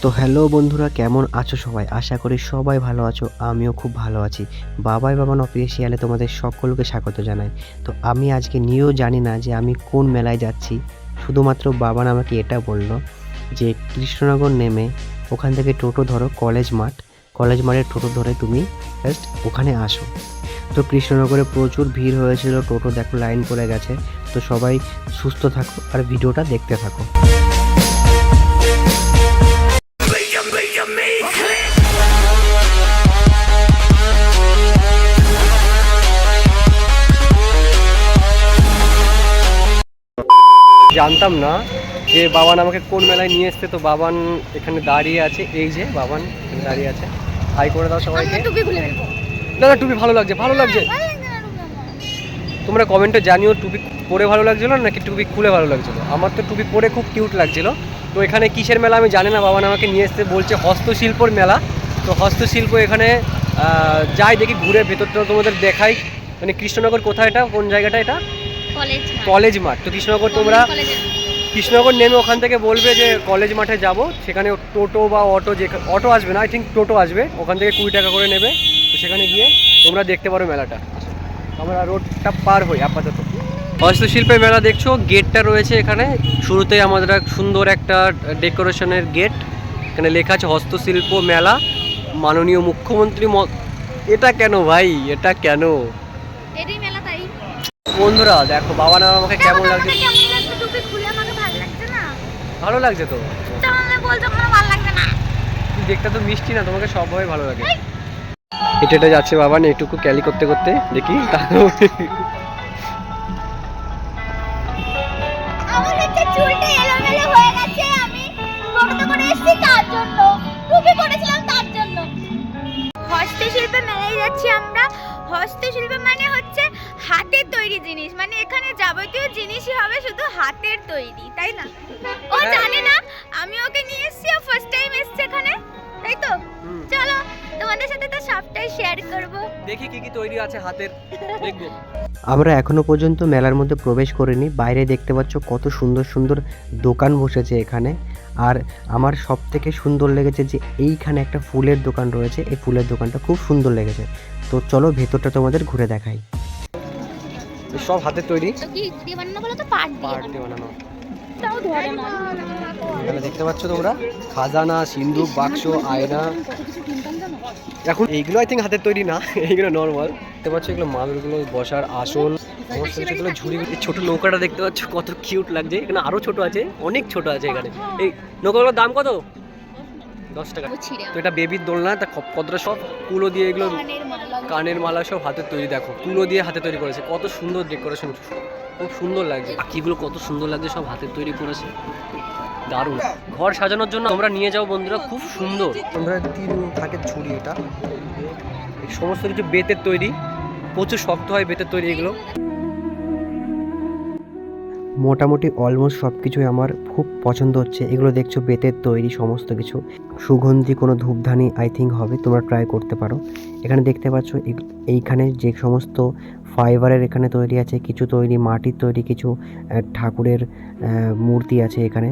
তো হ্যালো বন্ধুরা, কেমন আছো সবাই? আশা করি সবাই ভালো আছো। আমিও খুব ভালো আছি। বাবাই বাবান অফিসিয়ালে তোমাদের সকলকে স্বাগত জানাই। তো আমি আজকে নিয়েও জানি না যে আমি কোন মেলায় যাচ্ছি। শুধুমাত্র বাবান আমাকে এটা বলল যে কৃষ্ণনগর নেমে ওখান থেকে টোটো ধরো কলেজ মাঠের টোটো ধরে তুমি জাস্ট ওখানে আসো। তো কৃষ্ণনগরে প্রচুর ভিড় হয়েছিল, টোটো দেখো লাইন পড়ে গেছে। তো সবাই সুস্থ থাকো আর ভিডিওটা দেখতে থাকো। জানতাম না যে বাবান আমাকে কোন মেলায় নিয়ে এসছে। তো বাবান এখানে দাঁড়িয়ে আছে, এই যে বাবান এখানে দাঁড়িয়ে আছে। হাই করে দাও সবাইকে। না না, টুপি ভালো লাগছে, ভালো লাগছে। তোমরা কমেন্টে জানিও টুপি পরে ভালো লাগছিল নাকি টুপি খুলে ভালো লাগছিল। আমার তো টুপি পরে খুব কিউট লাগছিল। তো এখানে কিসের মেলা আমি জানি না, বাবান আমাকে নিয়ে এসছে, বলছে হস্তশিল্পর মেলা। তো হস্তশিল্প এখানে যাই দেখি, ঘুরে ভেতরটা তোমাদের দেখাই। মানে কৃষ্ণনগর কোথায়, এটা কোন জায়গাটা? এটা কলেজ মাঠ। তো কৃষ্ণনগর নেমে ওখান থেকে বলবে যে কলেজ মাঠে যাব। সেখানে টোটো বা অটো আসবে না, আই থিঙ্ক টোটো আসবে, ওখান থেকে 20 টাকা করে নেবে। তো সেখানে গিয়ে তোমরা দেখতে পারো মেলাটা। আমরা রোডটা পার হই আপাতত। হস্তশিল্পের মেলা দেখছো, গেটটা রয়েছে এখানে। শুরুতেই আমাদের সুন্দর একটা ডেকোরেশনের গেট, এখানে লেখা আছে হস্তশিল্প মেলা, মাননীয় মুখ্যমন্ত্রী। এটা কেন ভাই, এটা কেন? বন্ধুরা দেখো বাবা না আমাকে কেমন লাগছে। ভালো লাগছে তো, দেখতে তো মিষ্টি না, তোমাকে সবভাবে ভালো লাগে। এটা যাচ্ছে বাবা না একটু ক্যালি করতে করতে, দেখি হস্তশিল্পে মেলায় যাচ্ছি আমরা। হস্তশিল্প মানে হচ্ছে হাতের তৈরি জিনিস, মানে এখানে যাবতীয় জিনিসই হবে শুধু হাতের তৈরি, তাই না? ও জানে না, আমি ওকে নিয়ে এসেছি, ও ফার্স্ট টাইম এসেছে এখানে, তাই তো? চলো তোমাদের সাথে তো সবটাই শেয়ার করব, দেখি কি কি তৈরি আছে হাতের, দেখবো। আমরা এখনো পর্যন্ত মেলার মধ্যে প্রবেশ করিনি। বাইরে দেখতে পাচ্ছ কত সুন্দর সুন্দর দোকান বসেছে এখানে। আর আমার সব থেকে সুন্দর লেগেছে যে এইখানে একটা ফুলের দোকান রয়েছে, এই ফুলের দোকানটা খুব সুন্দর লেগেছে। তো চলো ভেতরটা তোমাদের ঘুরে দেখাই। সব হাতের তৈরি, পাট দিয়ে বানানো। এখানে দেখতে পাচ্ছ তোমরা খাজানা, সিন্ধুক, বাক্স, আয়না। এখন এইগুলো আই থিঙ্ক হাতের তৈরি না, এইগুলো নর্মাল। দেখতে পাচ্ছ এগুলো মালগুলো বসার আসন, সমস্ত কিছুগুলো ঝুড়ি। ছোট নৌকাটা দেখতে পাচ্ছ কত কিউট লাগছে। এখানে আরো ছোট আছে, অনেক ছোট আছে এখানে। এই নৌকাগুলোর দাম কত? 10 টাকা। তো এটা বেবির দোলনা, তা কতটা সব কুলো দিয়ে, এগুলো কানের মালা সব হাতের তৈরি। দেখো কুলো দিয়ে হাতে তৈরি করেছে, কত সুন্দর ডেকোরেশন, খুব সুন্দর লাগছে। পাখিগুলো কত সুন্দর লাগছে, সব হাতের তৈরি করেছে, দারুণ। ঘর সাজানোর জন্য তোমরা নিয়ে যাও বন্ধুরা, খুব সুন্দর। তোমরা 3 থাকের ঝুড়ি, এটা সমস্ত কিছু বেতের তৈরি, প্রচুর শক্ত হয় বেতের তৈরি এগুলো। মোটামুটি অলমোস্ট সব কিছুই আমার খুব পছন্দ হচ্ছে। এগুলো দেখছো বেতের তৈরি সমস্ত কিছু। সুগন্ধি কোনো ধূপধানি আই থিঙ্ক হবে, তোমরা ট্রাই করতে পারো। এখানে দেখতে পাচ্ছ এইখানে যে সমস্ত ফাইবারের এখানে তৈরি আছে, কিছু তৈরি মাটির তৈরি, কিছু ঠাকুরের মূর্তি আছে এখানে।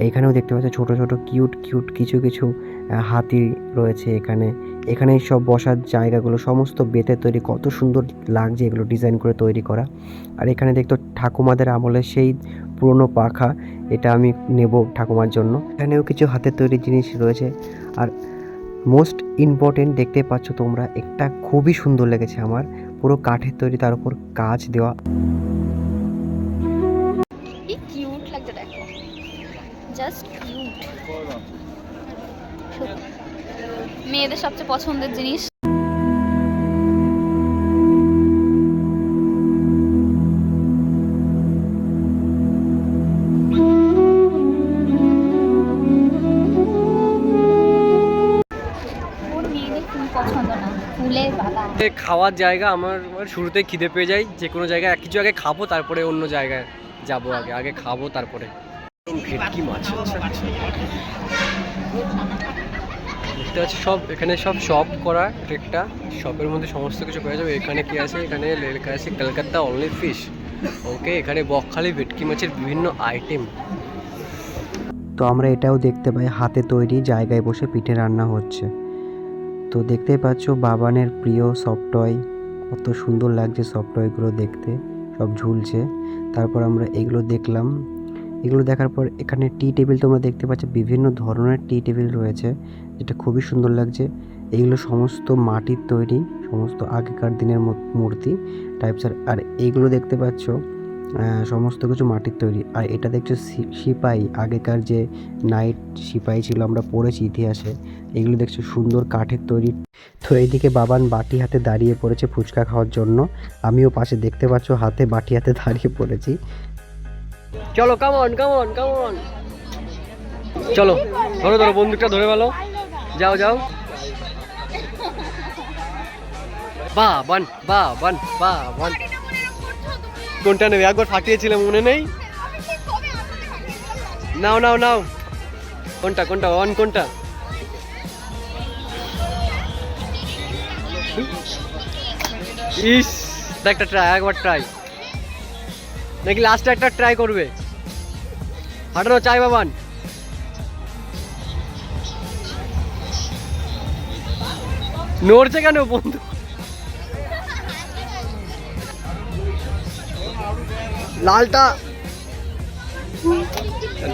এইখানেও দেখতে পাচ্ছ ছোট ছোট কিউট কিউট কিছু কিছু হাতি রয়েছে এখানে। এখানে সব বসার জায়গাগুলো সমস্ত বেতের তৈরি, কত সুন্দর লাগছে এগুলো ডিজাইন করে তৈরি করা। আর এখানে দেখতো ঠাকুমাদের আমলের সেই পুরনো পাখা, এটা আমি নেব ঠাকুমার জন্য। এখানেও কিছু হাতের তৈরি জিনিস রয়েছে। আর মোস্ট ইম্পর্টেন্ট দেখতে পাচ্ছ তোমরা, একটা খুবই সুন্দর লেগেছে আমার, পুরো কাঠের তৈরি, তার উপর কাঁচ দেওয়া। কি কিউট লাগছে দেখো, জাস্ট কিউট। মেয়েদের সবচেয়ে পছন্দের জিনিস। খাওয়ার জায়গা আমার শুরুতেই খিদে পেয়ে যায়। যে কোনো জায়গায় কিছু আগে খাবো, তারপরে অন্য জায়গায় যাবো। আগে খাবো তারপরে। ভেটকি মাছ দেখতে পাচ্ছি সব, এখানে সব শপ করা, একটা শপের মধ্যে সমস্ত কিছু পেয়ে যাবে। এখানে কি আছে, এখানে লেখা আছে কলকাতা অনলি ফিশ। ওকে, এখানে বকখালি ভেটকি মাছের বিভিন্ন আইটেম। তো আমরা এটাও দেখতে পাই হাতে তৈরি জায়গায় বসে পিঠে রান্না হচ্ছে। তো দেখতেই পাচ্ছ বাবানের প্রিয় সফট টয়, কত সুন্দর লাগছে সফট টয়গুলো দেখতে, সব ঝুলছে। তারপর আমরা এগুলো দেখলাম, এগুলো দেখার পর এখানে টি টেবিল তোমরা দেখতে পাচ্ছ, বিভিন্ন ধরনের টি টেবিল রয়েছে যেটা খুবই সুন্দর লাগছে। এগুলো সমস্ত মাটির তৈরি, সমস্ত আগেকার দিনের মূর্তি টাইপসের। আর এইগুলো দেখতে পাচ্ছ সমস্ত কিছু মাটির তৈরি। আর এটা দেখছো সিপাই, আগেকার যে নাইট সিপাই ছিল আমরা পড়েছি ইতিহাসে, এগুলো দেখছো সুন্দর কাঠের তৈরি। তো এইদিকে বাবান বাটি হাতে দাঁড়িয়ে পড়েছে ফুচকা খাওয়ার জন্য, আমিও পাশে দেখতে পাচ্ছ হাতে বাটি হাতে দাঁড়িয়ে পড়েছি। চলো কামন কামন কামন, চলো ধরো ধরো বন্দুকটা ধরে ভালো, যাও যাও। বাবান বাবান বাবান, কোনটা নেবে? একবার ফাটিয়েছিলাম মনে নেই? নাও নাও নাও, কোনটা কোনটা অন কোনটা? ইস, একটা ট্রাই, একবার ট্রাই নাকি লাস্টে একটা ট্রাই করবে? ফাটানো চাই বাবান। নড়ছে কেন বন্ধু? লালটা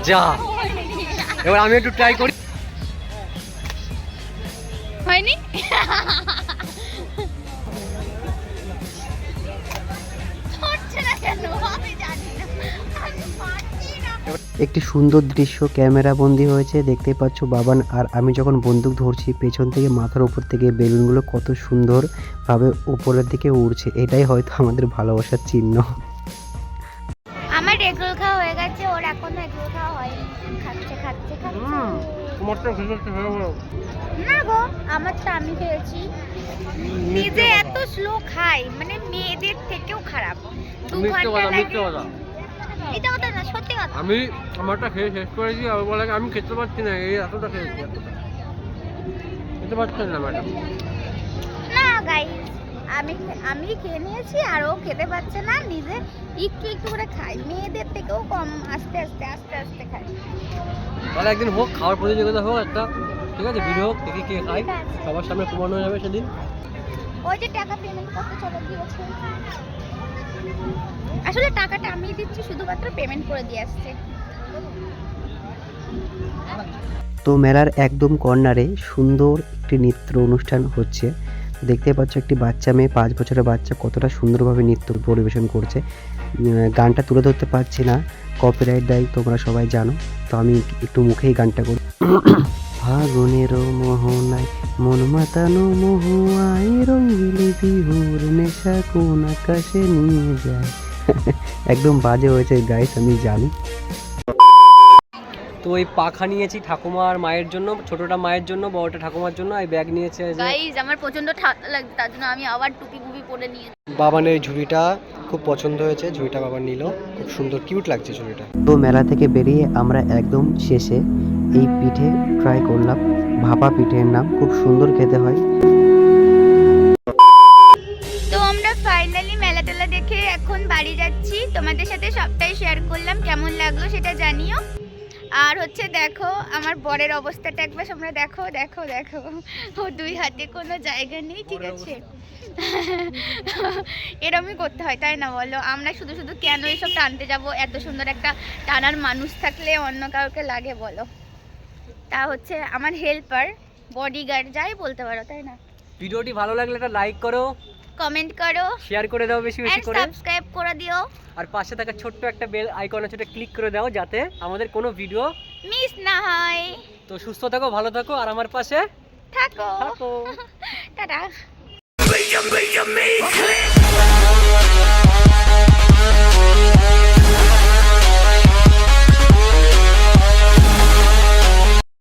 যা, এবার আমি একটু ট্রাই করি। হয়নি? হচ্ছে না কেন আমি জানি না, আমি পারছি না। একটি সুন্দর দৃশ্য ক্যামেরা বন্দি হয়েছে, দেখতে পাচ্ছ বাবান আর আমি যখন বন্দুক ধরছি পেছন থেকে মাথার উপর থেকে বেলুনগুলো কত সুন্দরভাবে উপরের দিকে উড়ছে। এটাই হয়তো আমাদের ভালোবাসার চিহ্ন। আমার এগরোল খাওয়া হয়ে গেছে, ওর এখনো এগরোল খাওয়া হয়নি। খাচ্ছে খাচ্ছে খাচ্ছে। তোমারটা খেতে না গো, আমারটা আমি খেয়েছি। নিজে এত স্লো খাই, মানে মেয়েদের থেকেও খারাপ। 2 ঘন্টা লাগে। এটা কথা না, সত্যি কথা। আমি আমারটা খেয়ে শেষ করেছি, আর বলে আমি খেতে পারছি না, এই এতটা খেয়েছি, এতটা খেতে পারছেন না ম্যাডাম। না গাইস, আমি খেয়ে নিয়েছি আর ও খেতে পারছে না, নিজে একটু একটু করে খাই। মেয়েদের থেকেও কম, আস্তে আস্তে আস্তে আস্তে খাই। তাহলে একদিন হোক, খাওয়ার প্রতিযোগিতা হোক একটা, ঠিক আছে? ভিডিও হোক, দেখি কে খায়, ঠিক আছে। সবার সামনে প্রমাণ হয়ে যাবে সেদিন। ওই যে টাকা পেমেন্ট করতে চলে গিয়েছে, আসলে টাকাটা আমি দিচ্ছি, শুধুমাত্র পেমেন্ট করে দিয়ে আসছে। তো মেলার একদম কর্নারে সুন্দর একটি নৃত্য অনুষ্ঠান হচ্ছে। দেখতে পাচ্ছ একটি বাচ্চা মেয়ে, 5 বছরের বাচ্চা, কতটা সুন্দরভাবে নৃত্য পরিবেশন করছে। গানটা তুলে ধরতে পারছি না, কপিরাইট দেয় তোমরা সবাই জানো, তো আমি একটু মুখেই গানটা করি। ফাগুনের মোহনায় মন মাতানো মহুয়ায়, রঙিলি বিহুর নেশা কোন আকাশে নিয়ে যায়। একদম বাজে হয়েছে গাইস, আমি জানি। তো এই পাখা নিয়েছি ঠাকুমার মায়ের জন্য, ছোটটা মায়ের জন্য, বড়টা ঠাকুমার জন্য। এই ব্যাগ নিয়েছে গাইস, আমার প্রচন্ড ঠান্ডা লাগছে, তার জন্য আমি আবার টুপি ফুপি পরে নিয়েছি। বাবানের এই ঝুড়িটা খুব পছন্দ হয়েছে, ঝুড়িটা বাবা নিল, খুব সুন্দর কিউট লাগছে ঝুড়িটা। তো মেলা থেকে বেরিয়ে আমরা একদম শেষে এই পিঠে ট্রাই করলাম, ভাপা পিঠের নাম, খুব সুন্দর খেতে হয়। তো আমরা ফাইনালি মেলা টেলা দেখে এখন বাড়ি যাচ্ছি। তোমাদের সাথে সবটাই শেয়ার করলাম, কেমন লাগলো সেটা জানিও। আর হচ্ছে দেখো আমার বরের অবস্থাটা একবার তোমরা দেখো দেখো দেখো, ও 2 হাতে কোনো জায়গা নেই, ঠিক আছে? এরমই করতে হয়, তাই না বলো? আমরা শুধু শুধু কেন এসব টানতে যাব? এত সুন্দর একটা টানার মানুষ থাকলে অন্য কাউকে লাগে বলো? তা হচ্ছে আমার হেল্পার, বডিগার্ড, যাই বলতে পারো, তাই না? ভিডিওটি ভালো লাগলে একটা লাইক করো, কমেন্ট করো, শেয়ার করে দাও বেশি বেশি করে, সাবস্ক্রাইব করে দিও, আর পাশে থাকা ছোট্ট একটা বেল আইকন আছে, ওটা ক্লিক করে দাও যাতে আমাদের কোনো ভিডিও মিস না হয়। তো সুস্থ থাকো, ভালো থাকো, আর আমার পাশে থাকো। থাকো। টাটা।